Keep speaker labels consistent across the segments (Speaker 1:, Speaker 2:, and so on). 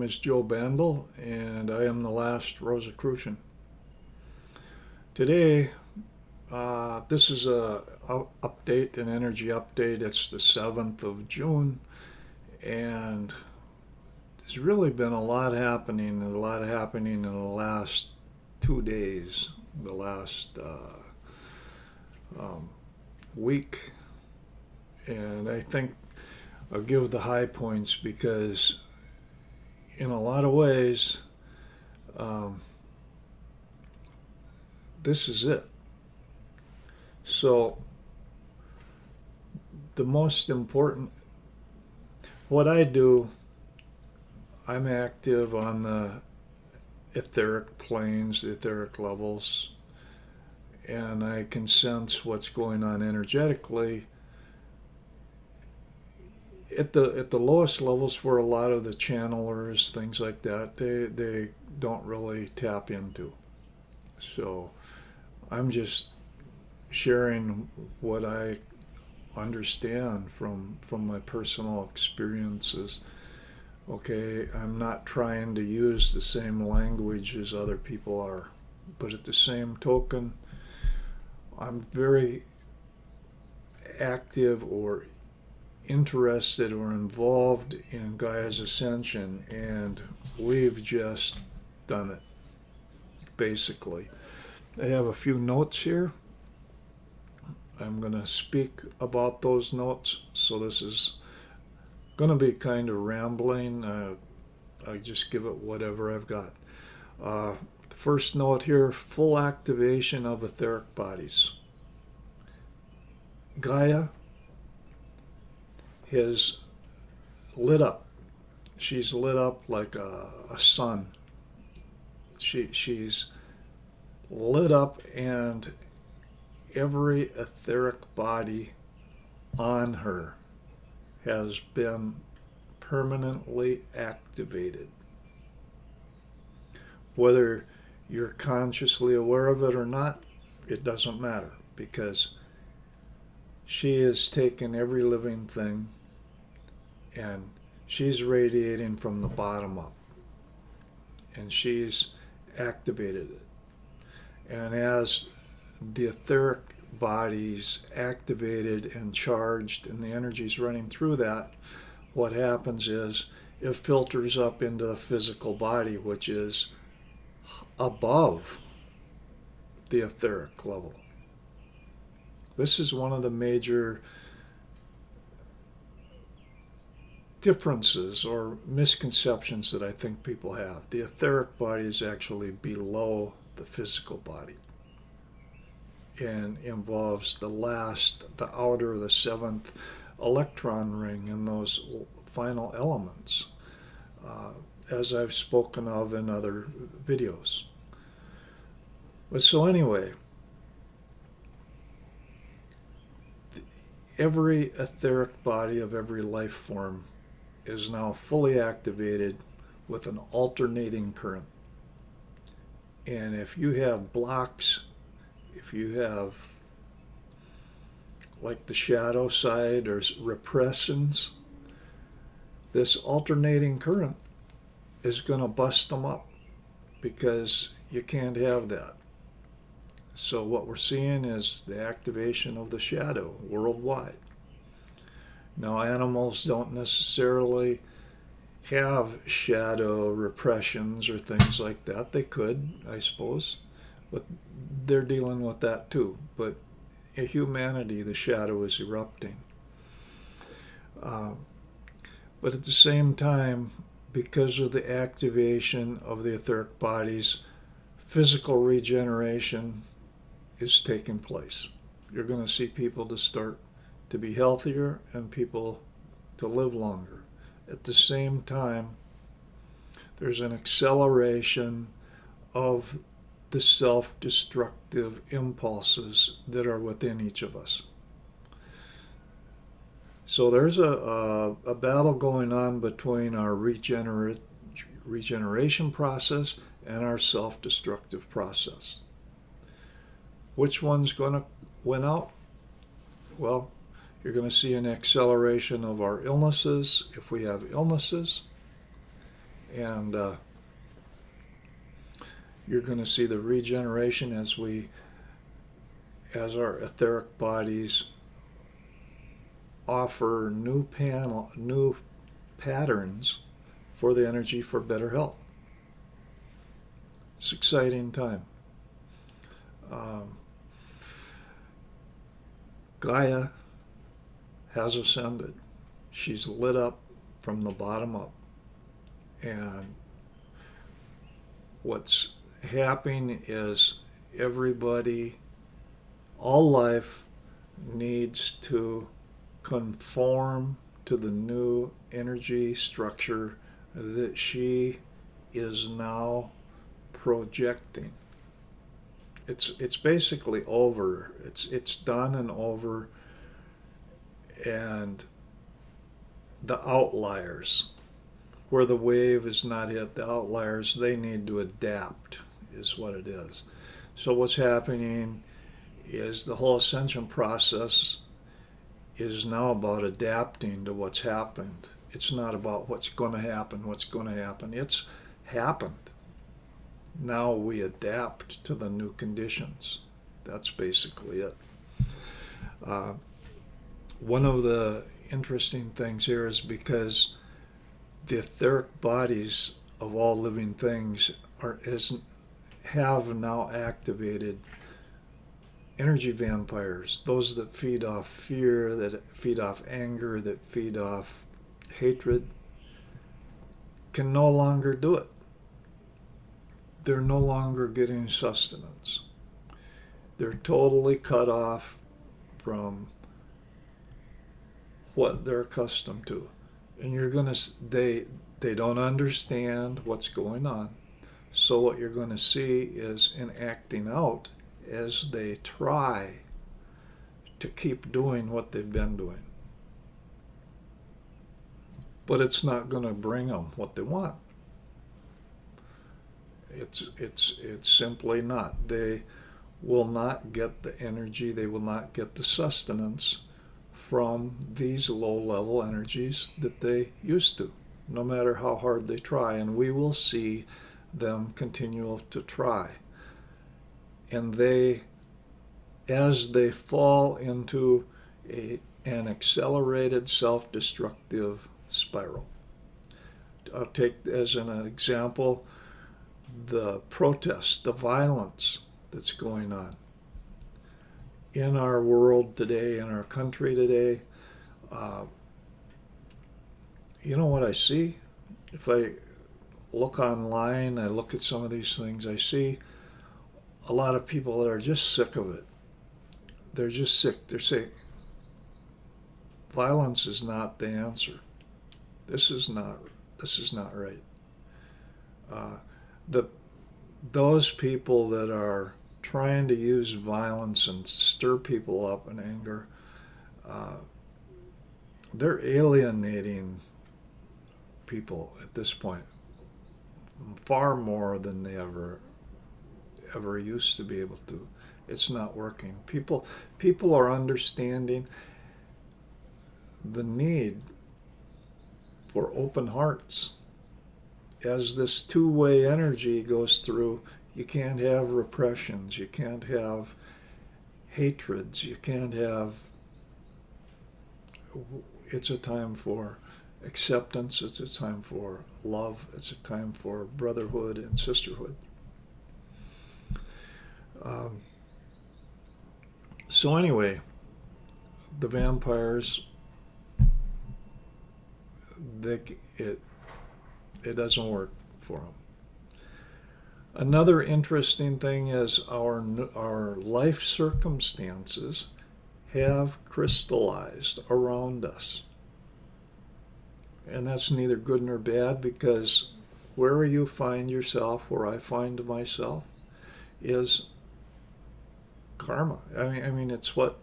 Speaker 1: name is Joe Bandel, and I am the last Rosicrucian. Today, this is update, an energy update. It's the 7th of June, and there's really been a lot happening, in the last 2 days, the last week, and I think I'll give the high points because in a lot of ways, um, this is it. So, the most important, what I do, I'm active on the etheric planes, the etheric levels, and I can sense what's going on energetically at the lowest levels, where a lot of the channelers, things like that, they don't really tap into. So I'm just sharing what I understand from my personal experiences. Okay, I'm not trying to use the same language as other people are, but at the same token, I'm very active or interested or involved in Gaia's Ascension, and we've just done it, basically. I have a few notes here. I'm going to speak about those notes, so this is going to be kind of rambling. I just give it whatever I've got. The first note here: full activation of etheric bodies. Gaia has lit up. She's lit up like a sun. She's lit up, and every etheric body on her has been permanently activated. Whether you're consciously aware of it or not, it doesn't matter, because she has taken every living thing and she's radiating from the bottom up, and she's activated it. And as the etheric body's activated and charged and the energy's running through that, what happens is it filters up into the physical body, which is above the etheric level. This is one of the major differences or misconceptions that I think people have. The etheric body is actually below the physical body and involves the outer, the seventh electron ring and those final elements, as I've spoken of in other videos. But so anyway, every etheric body of every life form is now fully activated with an alternating current. And if you have blocks, if you have like the shadow side or repressions, this alternating current is going to bust them up, because you can't have that. So what we're seeing is the activation of the shadow worldwide. Now, animals don't necessarily have shadow repressions or things like that. They could, I suppose, but they're dealing with that too. But in humanity, the shadow is erupting. But at the same time, because of the activation of the etheric bodies, physical regeneration is taking place. You're going to see people to start to be healthier and people to live longer. At the same time, there's an acceleration of the self-destructive impulses that are within each of us. So there's a battle going on between our regeneration process and our self-destructive process. Which one's going to win out? Well, you're going to see an acceleration of our illnesses, if we have illnesses, And you're going to see the regeneration as our etheric bodies offer new patterns for the energy for better health. It's an exciting time. Gaia has ascended. She's lit up from the bottom up. And what's happening is everybody, all life needs to conform to the new energy structure that she is now projecting. It's basically over. It's done and over. And the outliers, where the wave is not hit, the outliers, they need to adapt, is what it is. So what's happening is the whole ascension process is now about adapting to what's happened. It's not about what's going to happen. It's happened. Now we adapt to the new conditions. That's basically it. One of the interesting things here is because the etheric bodies of all living things have now activated energy vampires, those that feed off fear, that feed off anger, that feed off hatred, can no longer do it. They're no longer getting sustenance. They're totally cut off from what they're accustomed to. And they don't understand what's going on. So what you're going to see is an acting out as they try to keep doing what they've been doing. But it's not going to bring them what they want. It's simply not. They will not get the energy, they will not get the sustenance from these low-level energies that they used to, no matter how hard they try. And we will see them continue to try. And as they fall into an accelerated self-destructive spiral. I'll take as an example the protest, the violence that's going on in our world today, in our country today. You know what I see? If I look online, I look at some of these things, I see a lot of people that are just sick of it. They're just sick. They're saying, violence is not the answer. This is not right. Those people that are trying to use violence and stir people up in anger, they're alienating people at this point far more than they ever used to be able to. It's not working. People are understanding the need for open hearts. As this two-way energy goes through, you can't have repressions, you can't have hatreds, you can't have... It's a time for acceptance, it's a time for love, it's a time for brotherhood and sisterhood. So anyway, the vampires, it doesn't work for them. Another interesting thing is our life circumstances have crystallized around us. And that's neither good nor bad, because where you find yourself, where I find myself, is karma. I mean, it's what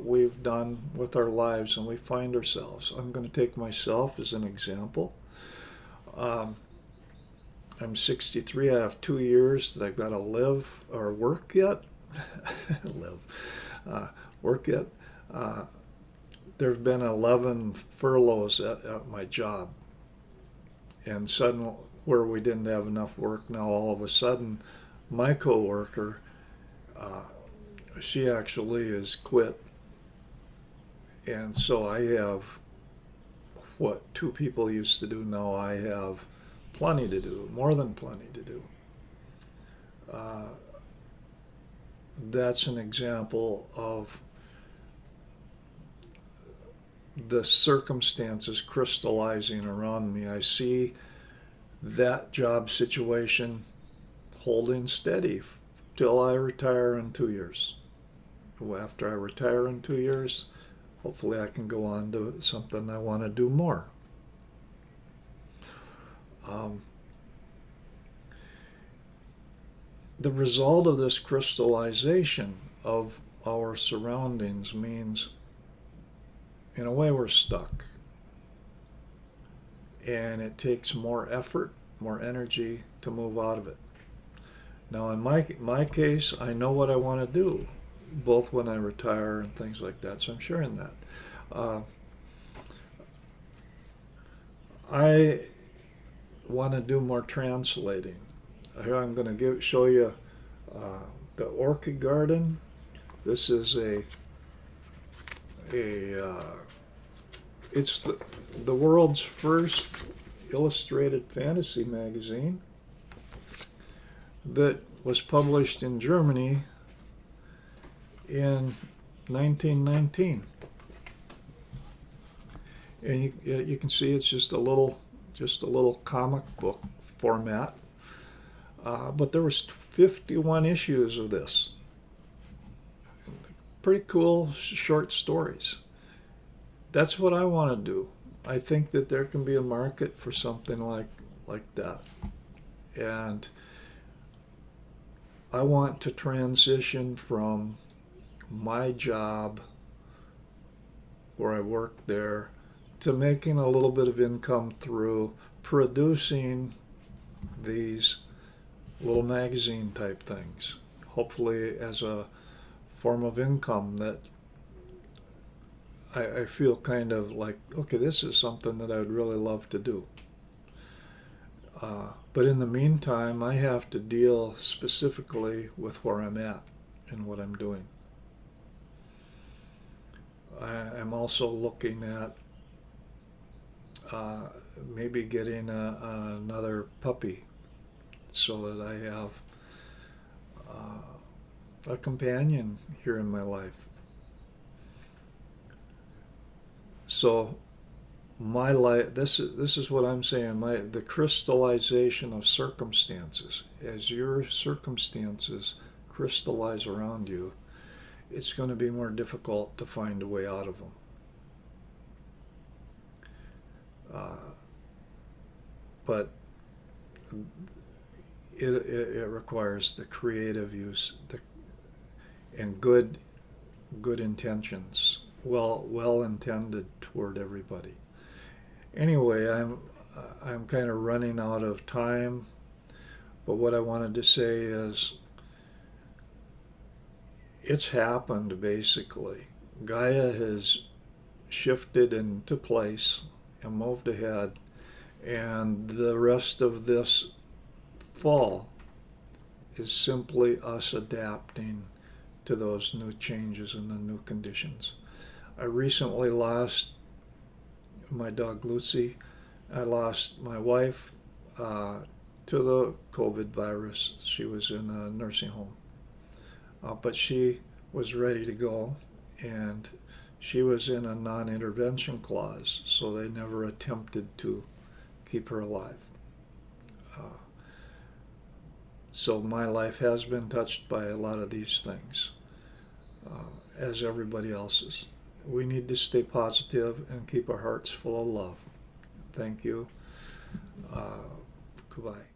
Speaker 1: we've done with our lives, and we find ourselves. I'm going to take myself as an example. I'm 63. I have 2 years that I've got to live or work yet. Work yet. There have been 11 furloughs at my job. and suddenly, where we didn't have enough work, now all of a sudden, my coworker, uh, she actually has quit, and so I have what two people used to do. Now I have plenty to do, more than plenty to do. Uh, that's an example of the circumstances crystallizing around me. I see that job situation holding steady till I retire in 2 years. After I retire in 2 years, hopefully I can go on to something I want to do more. Um, the result of this crystallization of our surroundings means, in a way, we're stuck. And it takes more effort, more energy to move out of it. Now, in my case, I know what I want to do, both when I retire and things like that. So I'm sharing that. Uh, I want to do more translating. Here I'm going to show you the orchid garden. This is a it's the world's first illustrated fantasy magazine that was published in Germany in 1919. And you can see it's just a little comic book format. But there was 51 issues of this. Pretty cool short stories. That's what I want to do. I think that there can be a market for something like that. And I want to transition from my job where I work there to making a little bit of income through producing these little magazine type things, hopefully as a form of income that I feel kind of like, okay, this is something that I would really love to do. But in the meantime, I have to deal specifically with where I'm at and what I'm doing. I'm also looking at maybe getting another puppy so that I have a companion here in my life. So my life, this is what I'm saying, the crystallization of circumstances. As your circumstances crystallize around you, it's going to be more difficult to find a way out of them. But it requires the creative use and good intentions, well intended toward everybody. Anyway, I'm kind of running out of time, but what I wanted to say is it's happened basically. Gaia has shifted into place and moved ahead, and the rest of this fall is simply us adapting to those new changes and the new conditions. I recently lost my dog Lucy. I lost my wife to the COVID virus. She was in a nursing home. But she was ready to go, and she was in a non-intervention clause, so they never attempted to keep her alive. So my life has been touched by a lot of these things, as everybody else's. We need to stay positive and keep our hearts full of love. Thank you. Goodbye.